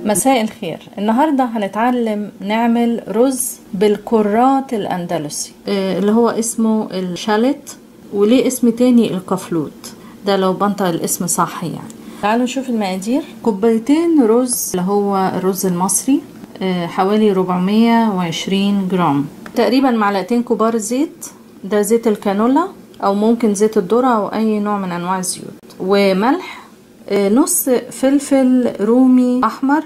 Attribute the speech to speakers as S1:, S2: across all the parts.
S1: مساء الخير. النهاردة هنتعلم نعمل رز بالكرات الأندلسي اللي هو اسمه الشالت، وليه اسم تاني القفلوت، ده لو بنطق الاسم صح يعني. تعالوا نشوف المقادير. كوبايتين رز اللي هو الرز المصري، حوالي 420 جرام. تقريبا معلقتين كبار زيت، ده زيت الكانولا او ممكن زيت الذرة او اي نوع من انواع الزيوت، وملح، نص فلفل رومي احمر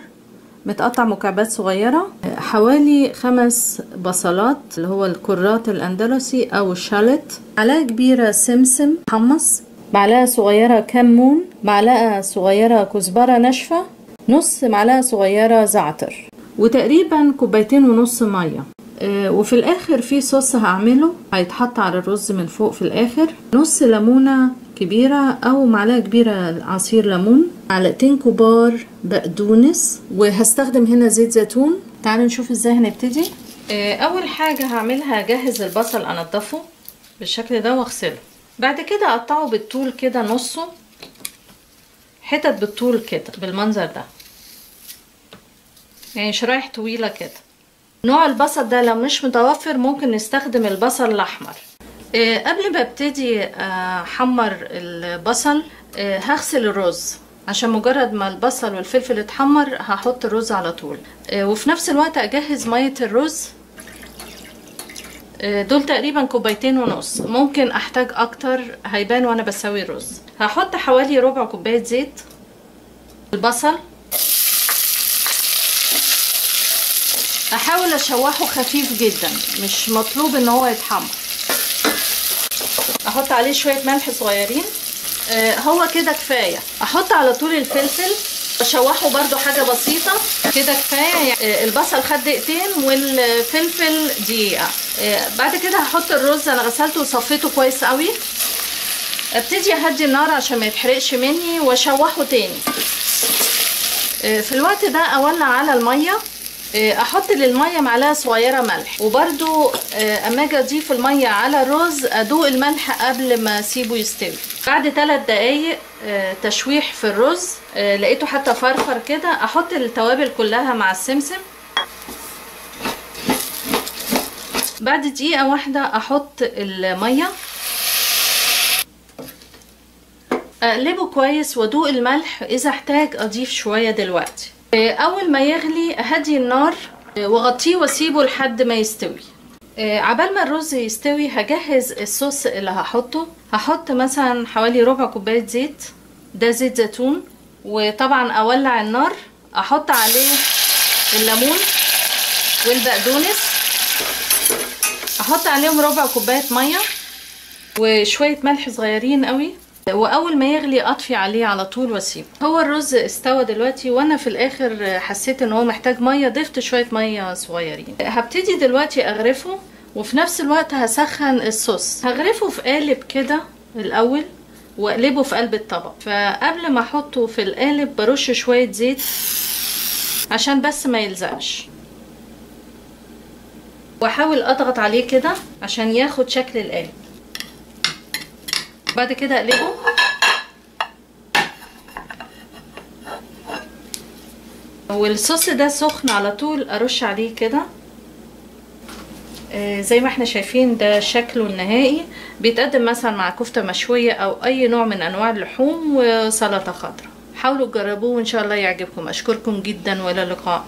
S1: متقطع مكعبات صغيرة، حوالي 5 بصلات اللي هو الكرات الاندلسي او الشالت، معلقة كبيرة سمسم محمص، معلقة صغيرة كمون، معلقة صغيرة كزبرة ناشفة، نص معلقة صغيرة زعتر، وتقريبا كوبايتين ونص مية. وفي الاخر في صوص هعمله هيتحط على الرز من فوق في الاخر، نص ليمونة كبيرة او معلقة كبيرة عصير ليمون، معلقتين كبار بقدونس، وهستخدم هنا زيت زيتون. تعالوا نشوف ازاي هنبتدي. اول حاجة هعملها اجهز البصل، انضفه بالشكل ده واغسله، بعد كده اقطعه بالطول كده، نصه حتت بالطول كده بالمنظر ده، يعني شرايح طويلة كده. نوع البصل ده لو مش متوفر ممكن نستخدم البصل الاحمر. قبل ما ابتدي احمر البصل هغسل الرز، عشان مجرد ما البصل والفلفل اتحمر هحط الرز على طول. وفي نفس الوقت اجهز مية الرز، دول تقريبا كوبايتين ونص، ممكن احتاج اكتر هيبان وانا بسوي الرز. هحط حوالي ربع كوباية زيت. البصل احاول اشوحه خفيف جدا، مش مطلوب ان هو يتحمر. احط عليه شوية ملح صغيرين، هو كده كفاية. احط على طول الفلفل اشوحه برضو حاجة بسيطة كده كفاية، يعني البصل خد دقيقتين والفلفل دقيقة. بعد كده هحط الرز، انا غسلته وصفيته كويس قوي. ابتدي اهدي النار عشان ما يتحرقش مني واشوحه تاني. في الوقت ده اولع على المية، احط للميه معلقه صغيره ملح، وبرده اما اجي اضيف الميه على الرز ادوق الملح قبل ما اسيبه يستوي. بعد 3 دقايق تشويح في الرز لقيته حتى فرفر كده، احط التوابل كلها مع السمسم. بعد دقيقه واحده احط الميه، اقلبه كويس وادوق الملح، اذا احتاج اضيف شويه دلوقتي. اول ما يغلي اهدي النار واغطيه واسيبه لحد ما يستوي. عبال ما الرز يستوي هجهز الصوص اللي هحطه. هحط مثلا حوالي ربع كوبايه زيت، ده زيت زيتون، وطبعا اولع النار، احط عليه الليمون والبقدونس، احط عليهم ربع كوبايه ميه وشويه ملح صغيرين قوي، واول ما يغلي اطفي عليه على طول واسيبه. هو الرز استوى دلوقتي، وانا في الاخر حسيت ان هو محتاج ميه، ضفت شويه ميه صغيرين. هبتدي دلوقتي اغرفه، وفي نفس الوقت هسخن الصوص. هغرفه في قالب كده الاول واقلبه في قلب الطبق. فقبل ما احطه في القالب برش شويه زيت عشان بس ما يلزقش، واحاول اضغط عليه كده عشان ياخد شكل القالب. بعد كده اقلبه، والصوص ده سخن على طول ارش عليه كده. زي ما احنا شايفين ده شكله النهائي. بيتقدم مثلا مع كفتة مشوية او اي نوع من انواع اللحوم وسلطة خضراء. حاولوا تجربوه وان شاء الله يعجبكم. اشكركم جدا والى اللقاء.